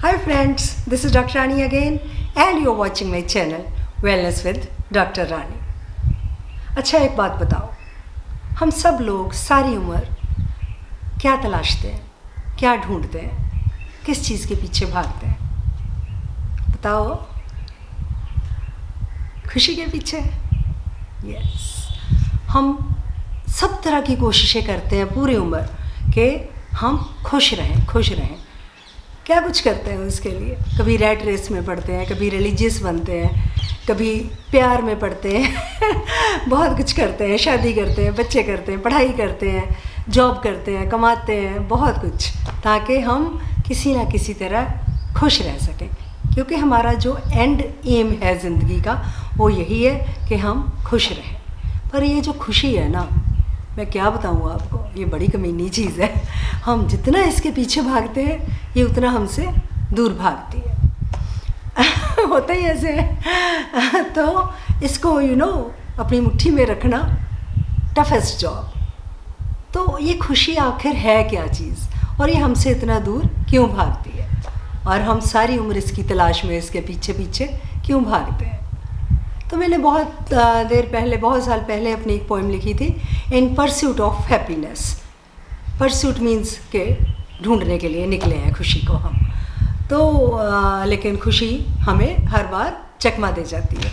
Hi friends, this is Dr. Rani again and you're watching my channel Wellness with Dr. Rani. अच्छा एक बात बताओ, हम सब लोग सारी उम्र क्या तलाशते हैं, क्या ढूंढते हैं, किस चीज़ के पीछे भागते हैं? बताओ। खुशी के पीछे? यस। हम सब तरह की कोशिशें करते हैं पूरी उम्र कि हम खुश रहें। क्या कुछ करते हैं उसके लिए? कभी रैट रेस में पढ़ते हैं, कभी रिलीजियस बनते हैं, कभी प्यार में पढ़ते हैं बहुत कुछ करते हैं, शादी करते हैं, बच्चे करते हैं, पढ़ाई करते हैं, जॉब करते हैं, कमाते हैं, बहुत कुछ, ताकि हम किसी ना किसी तरह खुश रह सकें। क्योंकि हमारा जो एंड एम है ज़िंदगी का वो यही है कि हम खुश रहें। पर ये जो खुशी है ना, मैं क्या बताऊँ आपको, ये बड़ी कमीनी चीज़ है। हम जितना इसके पीछे भागते हैं ये उतना हमसे दूर भागती है होता ही ऐसे है तो इसको अपनी मुट्ठी में रखना टफेस्ट जॉब। तो ये खुशी आखिर है क्या चीज़ और ये हमसे इतना दूर क्यों भागती है और हम सारी उम्र इसकी तलाश में इसके पीछे पीछे क्यों भागते हैं? तो मैंने बहुत साल पहले अपनी एक पोएम लिखी थी, in pursuit of happiness. Pursuit means के ढूंढने के लिए निकले हैं खुशी को हम। तो लेकिन खुशी हमें हर बार चकमा दे जाती है।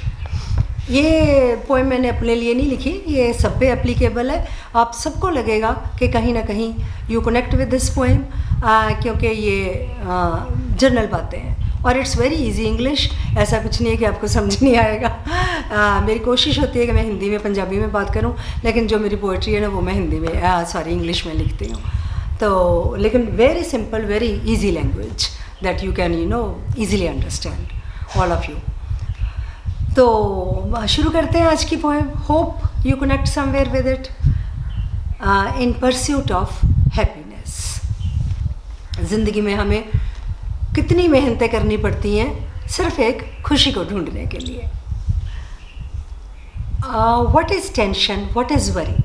ये पोएम मैंने अपने लिए नहीं लिखी, ये सब पे एप्लीकेबल है। आप सबको लगेगा कि कहीं ना कहीं you connect with this poem, क्योंकि ये जनरल बातें हैं और इट्स वेरी इजी इंग्लिश। ऐसा कुछ नहीं है कि आपको समझ नहीं आएगा। मेरी कोशिश होती है कि मैं हिंदी में पंजाबी में बात करूं, लेकिन जो मेरी पोइट्री है ना वो मैं हिंदी में इंग्लिश में लिखती हूँ। तो लेकिन very simple, very easy language that you can easily understand all of you. तो शुरू करते हैं आज की poem. Hope you connect somewhere with it. In pursuit of happiness. ज़िंदगी में हमें कितनी मेहनतें करनी पड़ती हैं सिर्फ एक खुशी को ढूंढने के लिए। What is tension? What is worry?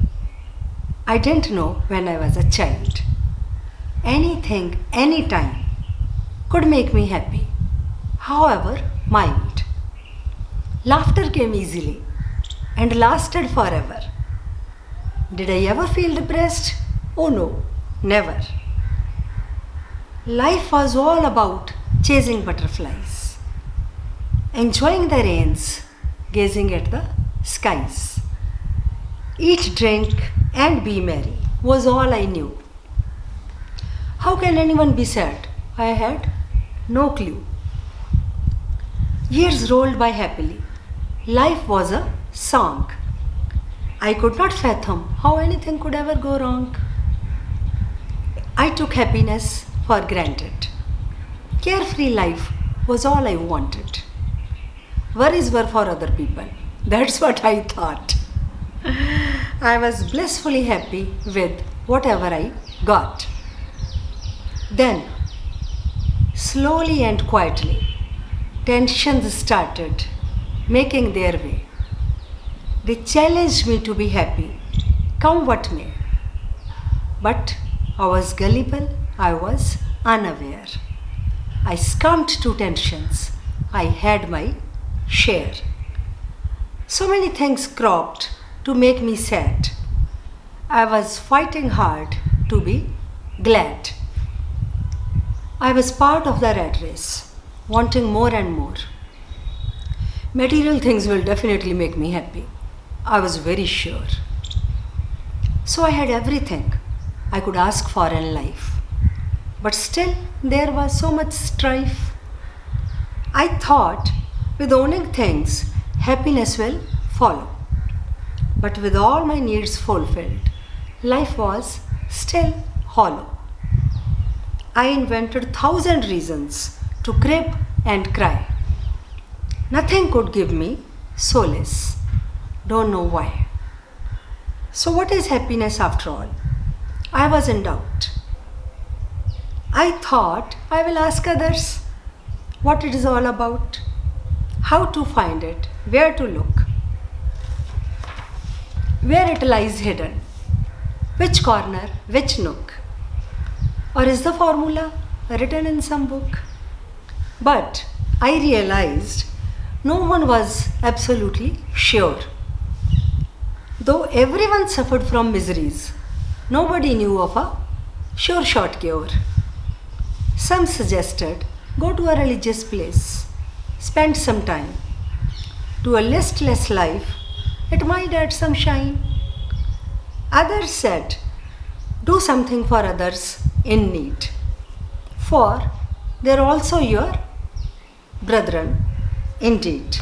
I didn't know when I was a child. Anything, anytime could make me happy, however mild. Laughter came easily and lasted forever. Did I ever feel depressed? Oh no, never. Life was all about chasing butterflies, enjoying the rains, gazing at the skies. Eat, drink, and be merry was all I knew. How can anyone be sad? I had no clue. Years rolled by happily. Life was a song. I could not fathom how anything could ever go wrong. I took happiness for granted. Carefree life was all I wanted. Worries were for other people. That's what I thought. I was blissfully happy with whatever I got. Then, slowly and quietly, tensions started making their way. They challenged me to be happy, come what may. But I was gullible, I was unaware. I succumbed to tensions. I had my share. So many things cropped to make me sad. I was fighting hard to be glad. I was part of the rat race, wanting more and more. Material things will definitely make me happy. I was very sure. So I had everything I could ask for in life. But still, there was so much strife. I thought with owning things, happiness will follow. But with all my needs fulfilled, life was still hollow. I invented 1,000 reasons to crib and cry. Nothing could give me solace. Don't know why. So what is happiness after all? I was in doubt. I thought I will ask others what it is all about, how to find it, where to look, where it lies hidden, which corner, which nook, or is the formula written in some book? But I realized no one was absolutely sure. Though everyone suffered from miseries, nobody knew of a sure shot cure. Some suggested go to a religious place, spend some time. To a listless life, it might add some shine. Others said do something for others in need, for they are also your brethren indeed.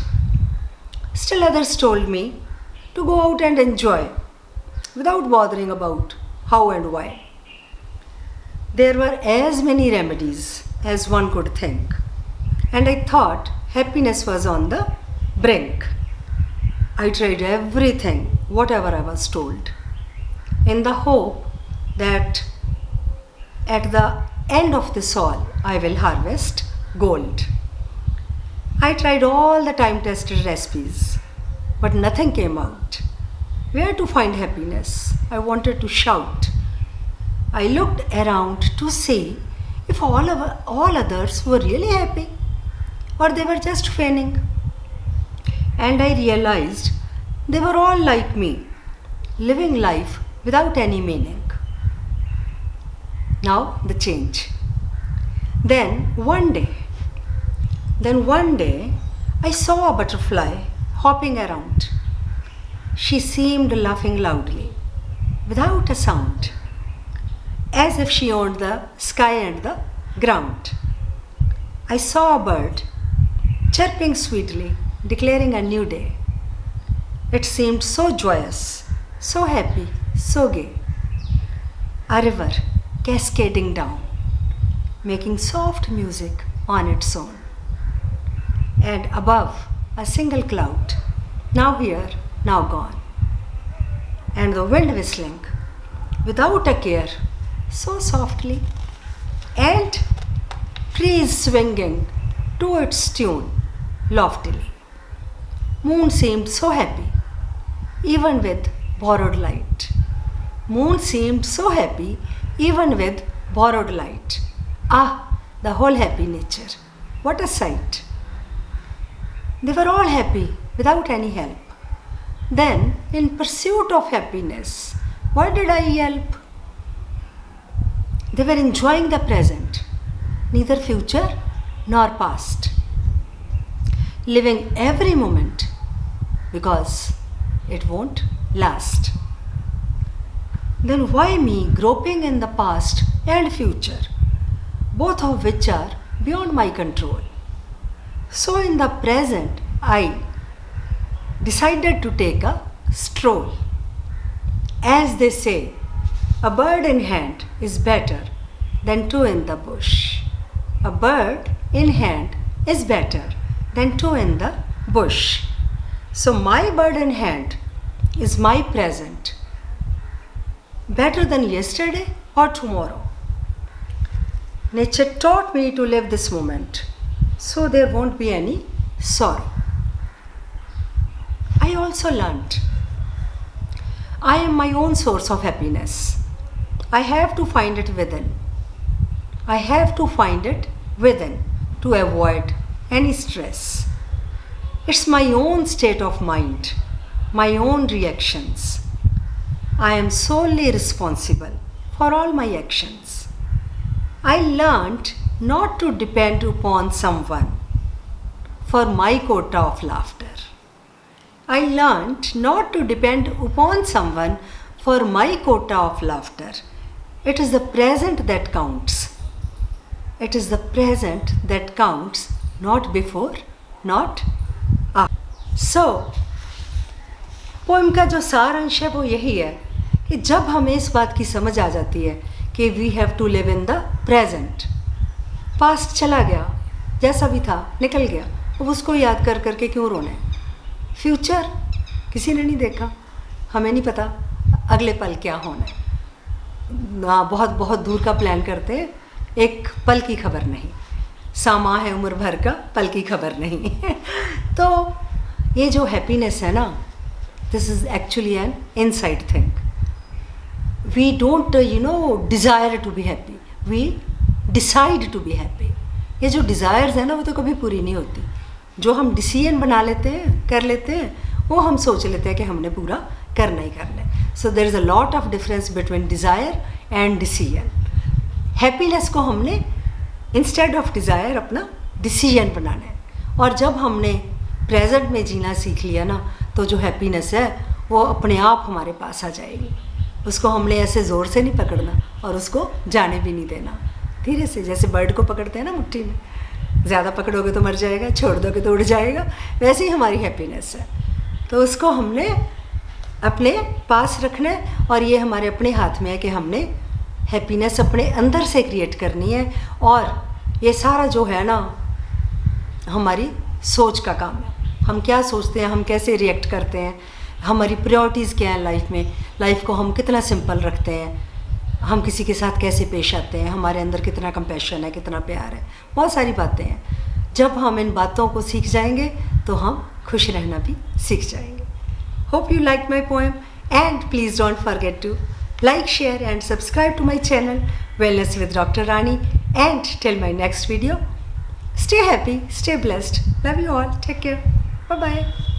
Still others told me to go out and enjoy without bothering about how and why. There were as many remedies as one could think, and I thought happiness was on the brink. I tried everything, whatever I was told, in the hope that at the end of this all I will harvest gold. I tried all the time tested recipes, but nothing came out. Where to find happiness? I wanted to shout. I looked around to see if all others were really happy or they were just feigning. And I realized they were all like me, living life without any meaning. Now the change. Then one day, I saw a butterfly hopping around. She seemed laughing loudly, without a sound, as if she owned the sky and the ground. I saw a bird chirping sweetly, declaring a new day. It seemed so joyous, so happy, so gay. A river cascading down, making soft music on its own. And above, a single cloud, now here, now gone. And the wind whistling, without a care, so softly. And trees swinging to its tune, loftily. Moon seemed so happy, even with borrowed light. Moon seemed so happy, even with borrowed light. Ah, the whole happy nature. What a sight. They were all happy without any help. Then, in pursuit of happiness, what did I yelp? They were enjoying the present, neither future nor past. Living every moment because it won't last. Then why me groping in the past and future, both of which are beyond my control? So in the present, I decided to take a stroll. As they say, a bird in hand is better than two in the bush. A bird in hand is better than two in the bush. So my bird in hand is my present, better than yesterday or tomorrow. Nature taught me to live this moment, so there won't be any sorrow. I also learnt I am my own source of happiness. I have to find it within. I have to find it within to avoid any stress. It's my own state of mind, my own reactions. I am solely responsible for all my actions. I learnt not to depend upon someone for my quota of laughter. I learnt not to depend upon someone for my quota of laughter. It is the present that counts. It is the present that counts, not before, not after. So, poem का जो सार अंश है वो यही है कि जब हमें इस बात की समझ आ जाती है कि we have to live in the present, past चला गया, जैसा भी था निकल गया, अब उसको याद कर करके क्यों रोना है? फ्यूचर किसी ने नहीं देखा, हमें नहीं पता अगले पल क्या होना है। बहुत बहुत दूर का प्लान करते हैं, एक पल की खबर नहीं, सामा है उम्र भर का, पल की खबर नहीं। तो ये जो हैप्पीनेस है ना, this is actually an inside thing. We don't, desire to be happy. We decide to be happy. ये जो डिज़ायर्स है ना वो तो कभी पूरी नहीं होती। जो हम डिसीजन बना लेते हैं, कर लेते हैं, वो हम सोच लेते हैं कि हमने पूरा करना ही करना है। So there is a lot of difference between desire and decision. Happiness को हमने इंस्टेड ऑफ डिज़ायर अपना डिसीजन बनाना है। और जब हमने प्रेजेंट में जीना सीख लिया ना, तो जो हैप्पीनेस है वो अपने आप हमारे पास आ जाएगी। उसको हमने ऐसे ज़ोर से नहीं पकड़ना और उसको जाने भी नहीं देना। धीरे से, जैसे बर्ड को पकड़ते हैं ना मुट्ठी में, ज़्यादा पकड़ोगे तो मर जाएगा, छोड़ दोगे तो उड़ जाएगा, वैसे ही हमारी हैप्पीनेस है। तो उसको हमने अपने पास रखना है और ये हमारे अपने हाथ में है कि हमने हैप्पीनेस अपने अंदर से क्रिएट करनी है। और ये सारा जो है ना हमारी सोच का काम है। हम क्या सोचते हैं, हम कैसे रिएक्ट करते हैं, हमारी प्रायोरिटीज़ क्या हैं लाइफ में, लाइफ को हम कितना सिंपल रखते हैं, हम किसी के साथ कैसे पेश आते हैं, हमारे अंदर कितना कंपैशन है, कितना प्यार है, बहुत सारी बातें हैं। जब हम इन बातों को सीख जाएंगे तो हम खुश रहना भी सीख जाएंगे। Hope you like my poem and please don't forget to like, share and subscribe to my channel Wellness with Dr. Rani, and till my next video, stay happy, stay blessed, love you all, take care, bye bye.